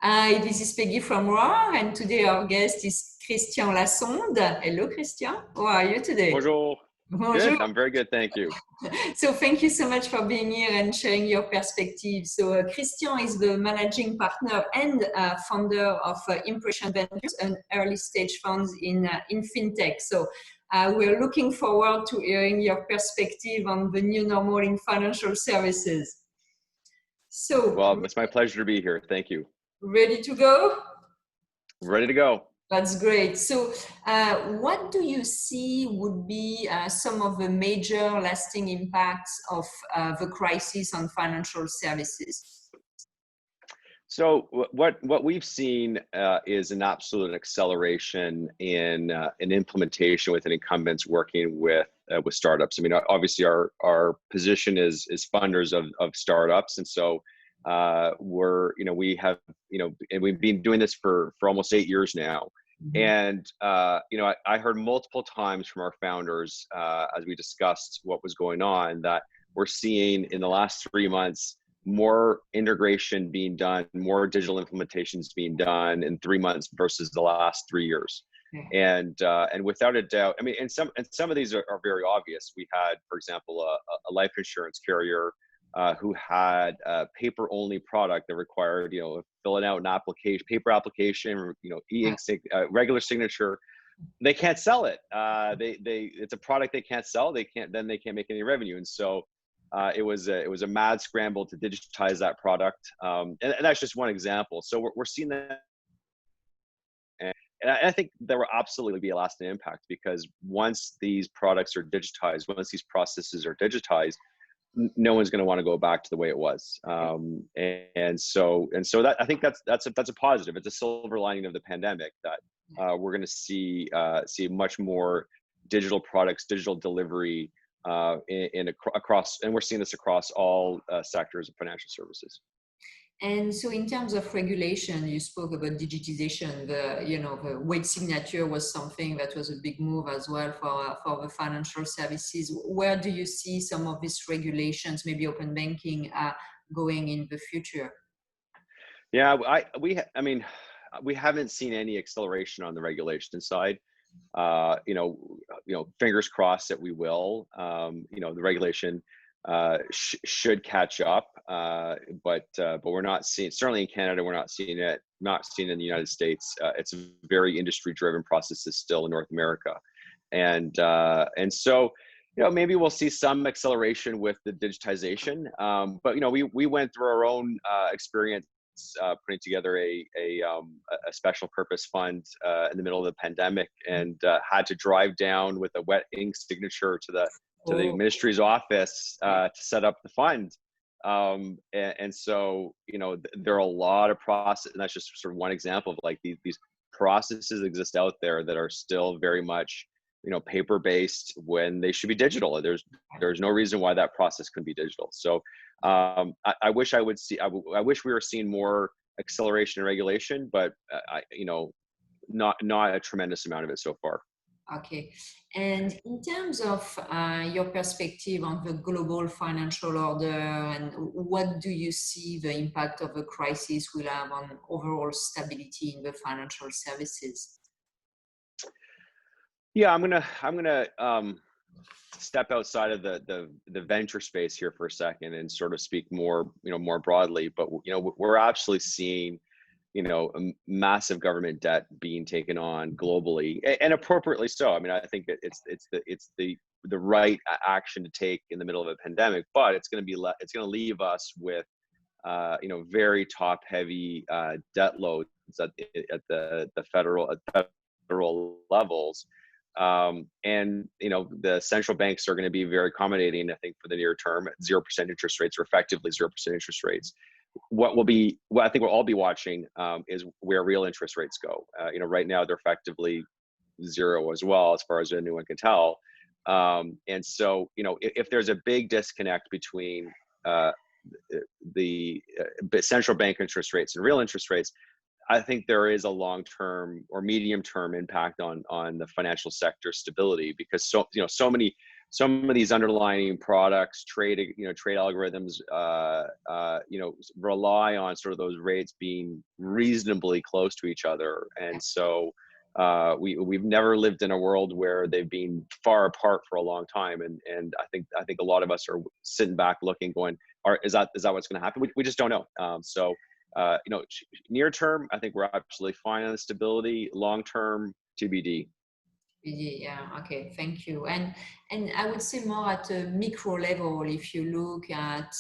Hi, this is Peggy from Roar, and today our guest is Christian Lassonde. Hello, Christian. How are you today? Bonjour. Bonjour. Good. I'm very good. Thank you. So, thank you so much for being here and sharing your perspective. So, Christian is the managing partner and founder of Impression Ventures, an early stage fund in fintech. So, we're looking forward to hearing your perspective on the new normal in financial services. So, Well, it's my pleasure to be here. Thank you. ready to go? Ready to go. That's great. So, what do you see would be some of the major lasting impacts of the crisis on financial services? So what we've seen is an absolute acceleration in implementation with incumbents working with startups. I mean, obviously our position is funders of startups, and so we have and we've been doing this for almost 8 years now. And I heard multiple times from our founders as we discussed what was going on that we're seeing in the last 3 months more integration being done, more digital implementations being done in 3 months versus the last 3 years. And without a doubt, I mean, and some of these are very obvious. We had, for example, a life insurance carrier who had a paper-only product that required, filling out an application, paper application, e-ink, regular signature. They can't sell it. It's a product they can't sell. They can't make any revenue. And so it was a mad scramble to digitize that product. And that's just one example. So we're seeing that. And I think there will absolutely be a lasting impact, because once these products are digitized, once these processes are digitized, no one's going to want to go back to the way it was. And so that, I think that's a positive. It's a silver lining of the pandemic that we're going to see much more digital products, digital delivery across, and we're seeing this across all sectors of financial services. And so, in terms of regulation, you spoke about digitization. The weight signature was something that was a big move as well for the financial services. Where do you see some of these regulations, maybe open banking, going in the future? Yeah, we haven't seen any acceleration on the regulation side. Fingers crossed that we will. The regulation should catch up, but we're not seeing. Certainly in Canada, we're not seeing it. Not seeing it in the United States. It's a very industry-driven process still in North America, and so maybe we'll see some acceleration with the digitization. But we went through our own experience putting together a special purpose fund in the middle of the pandemic, and had to drive down with a wet ink signature to the ministry's office to set up the fund. And so there are a lot of process, and that's just sort of one example of like these processes exist out there that are still very much paper based when they should be digital. There's no reason why that process couldn't be digital. So I wish I wish we were seeing more acceleration and regulation, but not a tremendous amount of it so far. Okay. And in terms of your perspective on the global financial order, and what do you see the impact of the crisis will have on overall stability in the financial services? Yeah, I'm gonna step outside of the venture space here for a second and sort of speak more broadly. But we're absolutely seeing a massive government debt being taken on globally, and appropriately so. I mean, I think it's the right action to take in the middle of a pandemic, but it's going to leave us with very top heavy debt loads at the federal levels. And the central banks are going to be very accommodating, I think, for the near term at 0% interest rates, or effectively 0% interest rates. What I think we'll all be watching is where real interest rates go. Right now they're effectively zero as well, as far as anyone can tell. And so, if there's a big disconnect between the central bank interest rates and real interest rates, I think there is a long-term or medium-term impact on the financial sector stability, because so some of these underlying products, trade algorithms, rely on sort of those rates being reasonably close to each other. And so we've never lived in a world where they've been far apart for a long time. And I think a lot of us are sitting back looking, going, is that what's going to happen? We just don't know. Near term, I think we're absolutely fine on the stability. Long term, TBD. Yeah, okay, thank you. And I would say more at a micro level, if you look at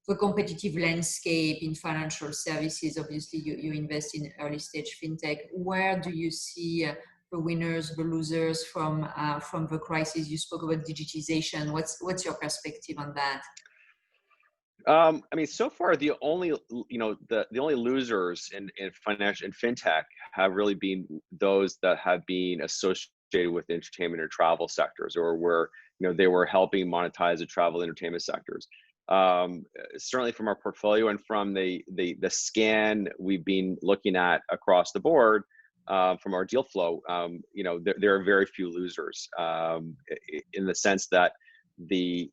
the competitive landscape in financial services, obviously you invest in early stage fintech. Where do you see the winners, the losers from the crisis? You spoke about digitization. What's your perspective on that? So far the only losers in financial and fintech have really been those that have been associated with entertainment or travel sectors, or where they were helping monetize the travel entertainment sectors. Certainly from our portfolio and from the scan we've been looking at across the board, from our deal flow, there are very few losers, in the sense that the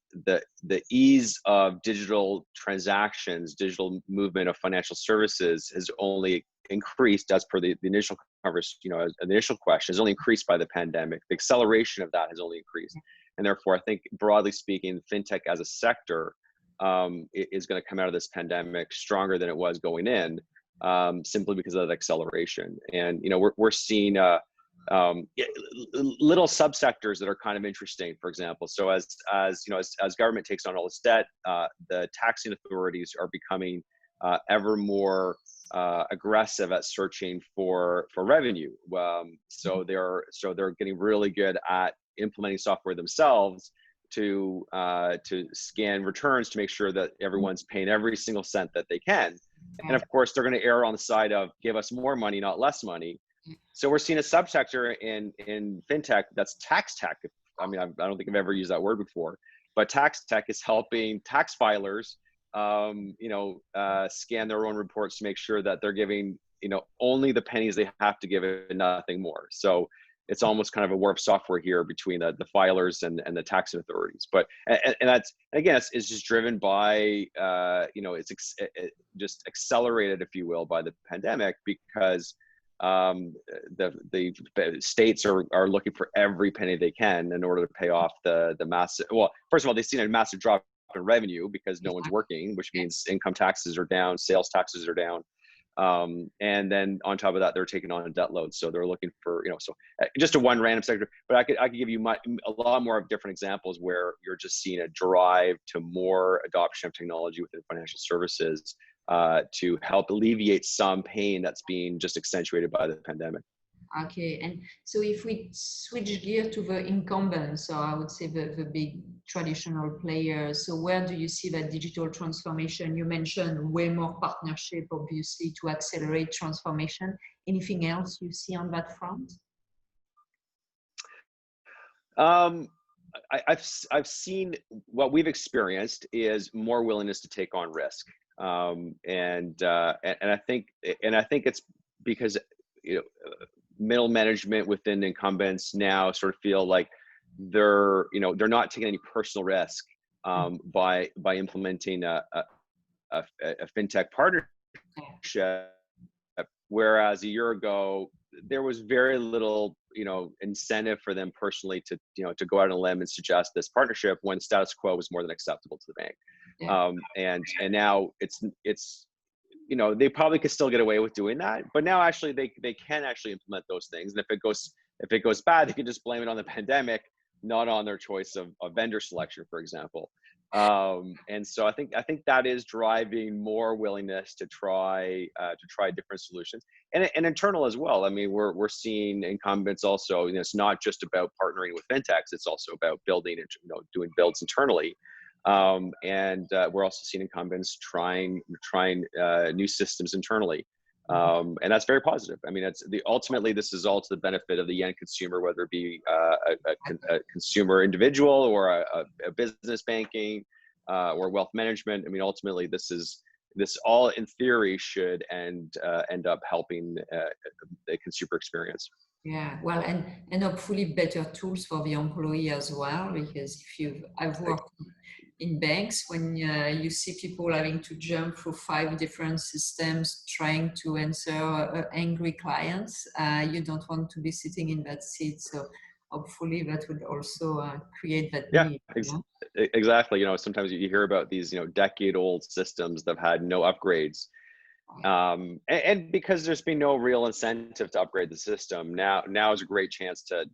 ease of digital transactions, digital movement of financial services has only increased, as per the initial conversation, as an initial question, has only increased by the pandemic. The acceleration of that has only increased. And therefore, I think broadly speaking, fintech as a sector is going to come out of this pandemic stronger than it was going in, simply because of that acceleration. And we're seeing little subsectors that are kind of interesting. For example, so as government takes on all this debt, the taxing authorities are becoming ever more aggressive at searching for revenue. So they're getting really good at implementing software themselves to scan returns to make sure that everyone's paying every single cent that they can. And of course, they're going to err on the side of give us more money, not less money. So we're seeing a subsector in fintech that's tax tech. I don't think I've ever used that word before, but tax tech is helping tax filers, scan their own reports to make sure that they're giving, only the pennies they have to give and nothing more. So it's almost kind of a war of software here between the filers and the tax authorities. But and that's, again, it's just driven by it's just accelerated, if you will, by the pandemic, because the states are looking for every penny they can in order to pay off the massive. Well, first of all, they've seen a massive drop in revenue because no one's working, which means income taxes are down, sales taxes are down. And then on top of that, they're taking on a debt load. So they're looking for, just a one random sector, but I could give you a lot more of different examples where you're just seeing a drive to more adoption of technology within financial services, to help alleviate some pain that's being just accentuated by the pandemic. Okay, and so if we switch gear to the incumbents, so I would say the big traditional players, so where do you see that digital transformation? You mentioned way more partnership, obviously, to accelerate transformation. Anything else you see on that front? I've seen, what we've experienced is more willingness to take on risk, and I think it's because middle management within incumbents now sort of feel like they're not taking any personal risk by implementing a fintech partnership, whereas a year ago there was very little incentive for them personally to go out on a limb and suggest this partnership when status quo was more than acceptable to the bank. And now it's they probably could still get away with doing that, but now actually they can actually implement those things. And if it goes bad, they can just blame it on the pandemic, not on their choice of vendor selection, for example. And so I think that is driving more willingness to try different solutions, and internal as well. I mean, we're seeing incumbents also. It's not just about partnering with fintechs; it's also about building and doing builds internally. And we're also seeing incumbents trying new systems internally, and that's very positive. I mean, ultimately this is all to the benefit of the end consumer, whether it be a consumer individual or a business banking or wealth management. I mean, ultimately this all in theory should end up helping the consumer experience. Yeah, well, and hopefully better tools for the employee as well, because I've worked in banks when you see people having to jump through 5 different systems trying to answer angry clients, you don't want to be sitting in that seat. So hopefully that would also create that Yeah, need. Yeah? exactly. Sometimes you hear about these, decade-old systems that have had no upgrades. And because there's been no real incentive to upgrade the system, now is a great chance to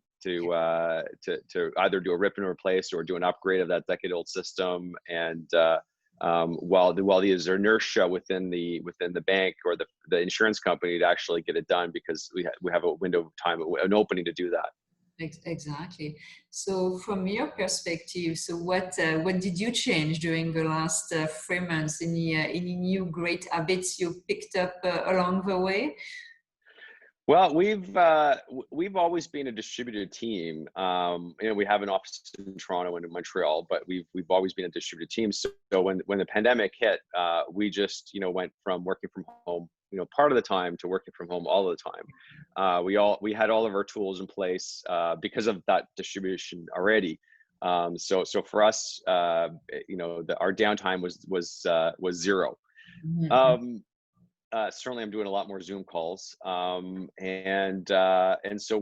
either do a rip and replace or do an upgrade of that decade-old system. And while there's inertia within the bank or the insurance company to actually get it done, because we have a window of time, an opening to do that. Exactly. So from your perspective, so what did you change during the last 3 months? Any new great habits you picked up along the way? Well, we've always been a distributed team. We have an office in Toronto and in Montreal, but we've always been a distributed team. So when the pandemic hit, we just went from working from home part of the time to working from home all of the time. We had all of our tools in place because of that distribution already. So for us, our downtime was zero. Mhm. Certainly I'm doing a lot more Zoom calls. And so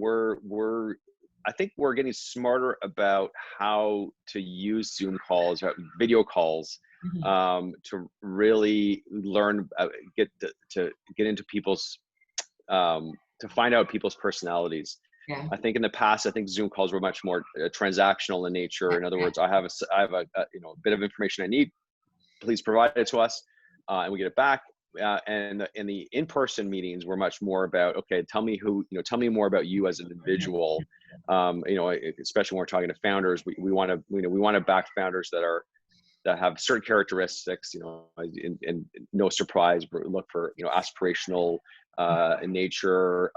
I think we're getting smarter about how to use Zoom calls, video calls, Mhm. to really learn, to get into people's, to find out people's personalities. Yeah. I think in the past, I think Zoom calls were much more transactional in nature. In other words, I have a bit of information I need, please provide it to us, and we get it back. And the in-person meetings were much more about, okay, tell me more about you as an individual. Especially when we're talking to founders, we want to back founders that have certain characteristics, and no surprise, look for, aspirational in nature,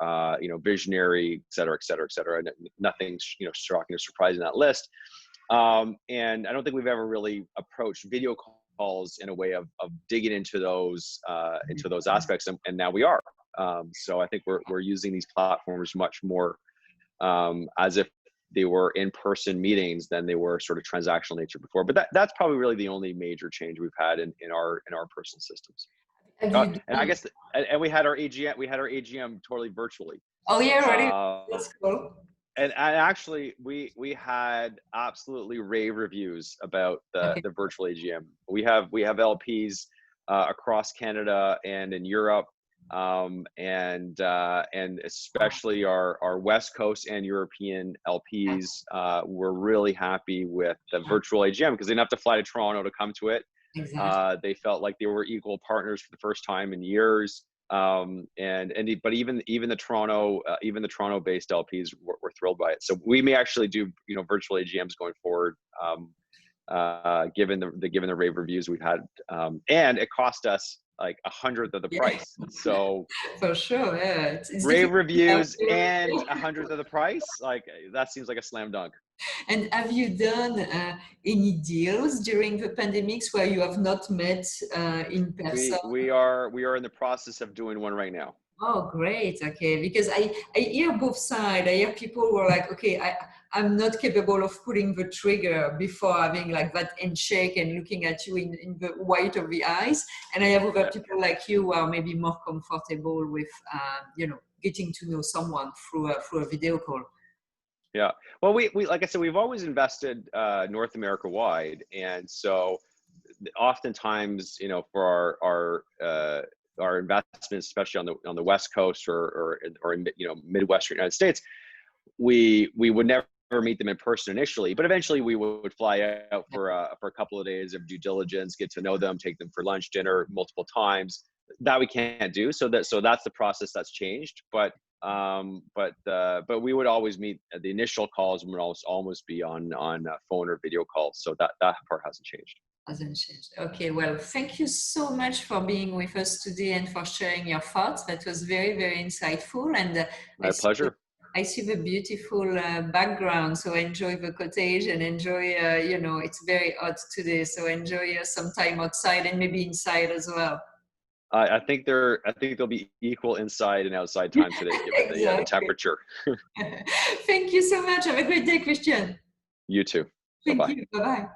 visionary, et cetera, et cetera, et cetera. Nothing, shocking or surprising in that list. And I don't think we've ever really approached video calls in a way of digging into those aspects, and now we are. So I think we're using these platforms much more as if they were in-person meetings than they were sort of transactional nature before. But that's probably really the only major change we've had in our personal systems. Have you And I done? guess and we had our AGM totally virtually. Oh yeah, really? Uh, That's cool. and actually, we had absolutely rave reviews about the Okay. virtual AGM. We have LPs across Canada and in Europe, and especially our West Coast and European LPs were really happy with the virtual AGM because they didn't have to fly to Toronto to come to it. Exactly. They felt like they were equal partners for the first time in years. But even the Toronto-based LPs were thrilled by it. So we may actually do virtual AGMs going forward, given the rave reviews we've had, and it cost us like 1/100th of the Yeah, price. So for sure. Yeah, it's rave difficult to reviews and have. 1/100th of the price, like that seems like a slam dunk. And have you done any deals during the pandemics where you have not met in person? We are in the process of doing one right now. Oh, great. Okay. Because I hear both sides. I hear people who are like, okay, I'm not capable of pulling the trigger before having like that handshake and looking at you in the white of the eyes. And I have other people like you who are maybe more comfortable with, getting to know someone through a video call. Yeah. Well, we like I said, we've always invested North America wide, and so oftentimes, for our investments, especially on the West Coast or in Midwestern United States, we would never meet them in person initially, but eventually we would fly out for a couple of days of due diligence, get to know them, take them for lunch, dinner multiple times. That we can't do. So that's the process that's changed. But we would always meet. The initial calls would almost be on phone or video calls. So that part hasn't changed. Hasn't changed. Okay, well, thank you so much for being with us today and for sharing your thoughts. That was very, very insightful. And I My see pleasure. I see the beautiful background. So enjoy the cottage and enjoy, it's very hot today. So enjoy some time outside and maybe inside as well. I think there'll be equal inside and outside time today, given the Exactly. temperature. Thank you so much. Have a great day, Christian. You too. Bye Thank bye. you. Bye-bye.